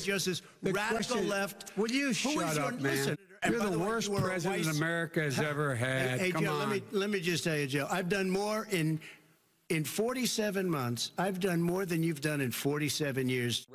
are just this radical left. Will you shut up, man? Listen, you're the worst president America has ever had. Hey, Come Joe, on. let me just tell you, Joe, I've done more in 47 months. I've done more than you've done in 47 years.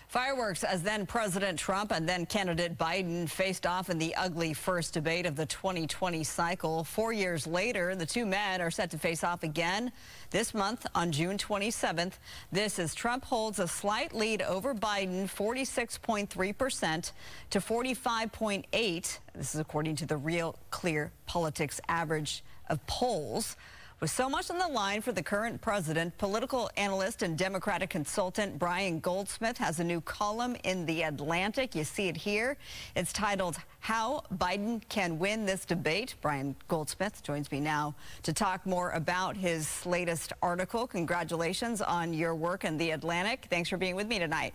Fireworks as then President Trump and then candidate Biden faced off in the ugly first debate of the 2020 cycle. 4 years later, the two men are set to face off again this month on June 27th. This as Trump holds a slight lead over Biden, 46.3% to 45.8%. This is according to the Real Clear Politics average of polls. With so much on the line for the current president, political analyst and Democratic consultant Brian Goldsmith has a new column in The Atlantic. You see it here. It's titled, How Biden Can Win This Debate. Brian Goldsmith joins me now to talk more about his latest article. Congratulations on your work in The Atlantic. Thanks for being with me tonight.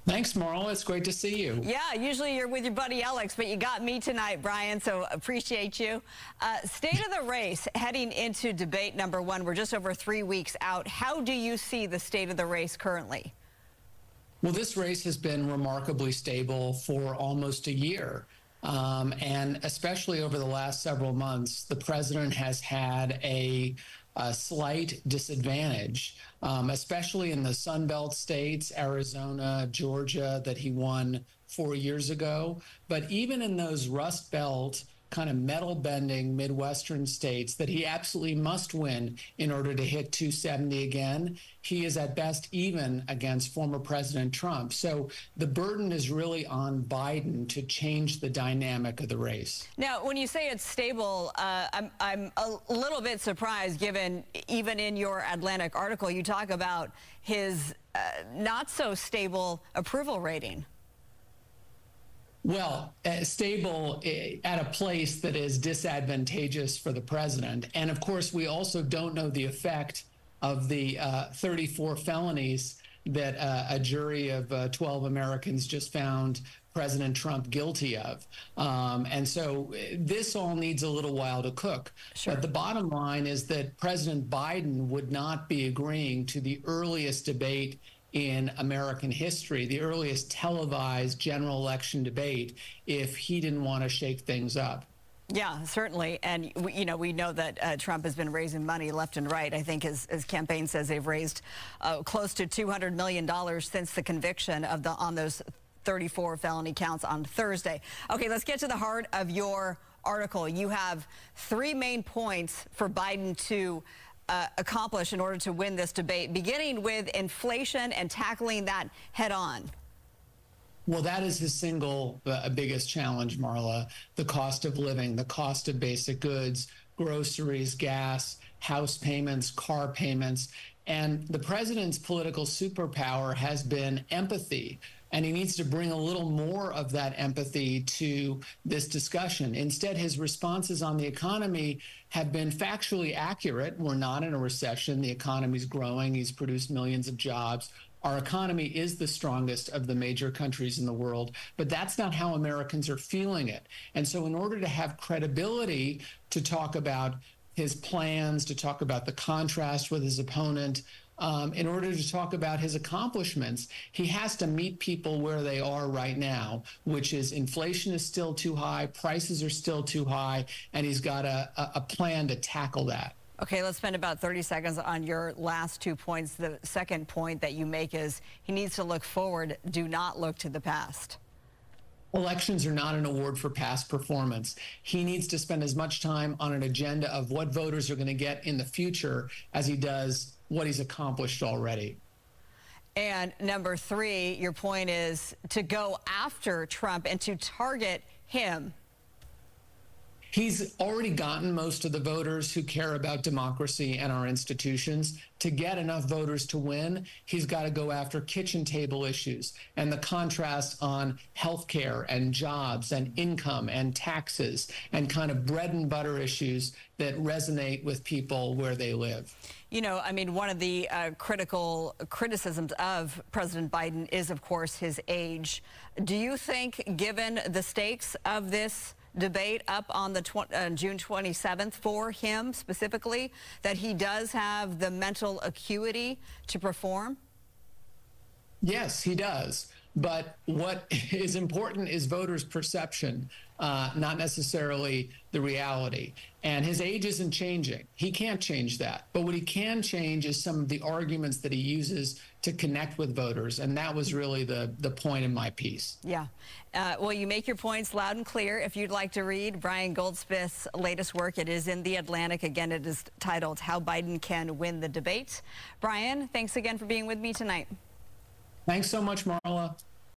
Thanks, Marla. It's great to see you. Yeah, usually you're with your buddy Alex, but you got me tonight, Brian, so appreciate you. State of the race heading into debate number one. We're just over 3 weeks out. How do you see the state of the race currently? Well, this race has been remarkably stable for almost a year. And especially over the last several months, the president has had a slight disadvantage, especially in the Sun Belt states, Arizona, Georgia, that he won 4 years ago. But even in those Rust Belt kind of metal bending Midwestern states that he absolutely must win in order to hit 270 again, he is at best even against former President Trump. So the burden is really on Biden to change the dynamic of the race. Now, when you say it's stable, I'm a little bit surprised, given even in your Atlantic article, you talk about his not so stable approval rating. Well, stable at a place that is disadvantageous for the president. And of course, we also don't know the effect of the 34 felonies that a jury of 12 Americans just found President Trump guilty of. And so this all needs a little while to cook. Sure. But the bottom line is that President Biden would not be agreeing to the earliest debate in American history, the earliest televised general election debate, if he didn't want to shake things up. Yeah, certainly. And, we know that Trump has been raising money left and right. I think his campaign says they've raised close to $200 million since the conviction on those 34 felony counts on Thursday. Okay, let's get to the heart of your article. You have 3 main points for Biden to accomplish in order to win this debate, beginning with inflation and tackling that head on. Well, that is his single biggest challenge, Marla. The cost of living, the cost of basic goods, groceries, gas, house payments, car payments. And the president's political superpower has been empathy. And he needs to bring a little more of that empathy to this discussion. Instead, his responses on the economy have been factually accurate. We're not in a recession. The economy's growing. He's produced millions of jobs. Our economy is the strongest of the major countries in the world, but that's not how Americans are feeling it. And so in order to have credibility to talk about his plans, to talk about the contrast with his opponent, in order to talk about his accomplishments, he has to meet people where they are right now, which is inflation is still too high, prices are still too high, and he's got a plan to tackle that. Okay, let's spend about 30 seconds on your last 2 points. The second point that you make is he needs to look forward, do not look to the past. Elections are not an award for past performance. He needs to spend as much time on an agenda of what voters are going to get in the future as he does what he's accomplished already. And number 3, your point is to go after Trump and to target him. He's already gotten most of the voters who care about democracy and our institutions. To get enough voters to win, he's got to go after kitchen table issues and the contrast on health care and jobs and income and taxes and kind of bread and butter issues that resonate with people where they live. One of the criticisms of President Biden is, of course, his age. Do you think, given the stakes of this debate up on the June 27th for him specifically, that he does have the mental acuity to perform? Yes, he does. But what is important is voters' perception, not necessarily the reality. And his age isn't changing. He can't change that. But what he can change is some of the arguments that he uses to connect with voters. And that was really the point in my piece. Yeah. Well, you make your points loud and clear. If you'd like to read Brian Goldsmith's latest work, it is in The Atlantic. Again, it is titled How Biden Can Win the Debate. Brian, thanks again for being with me tonight. Thanks so much, Marla.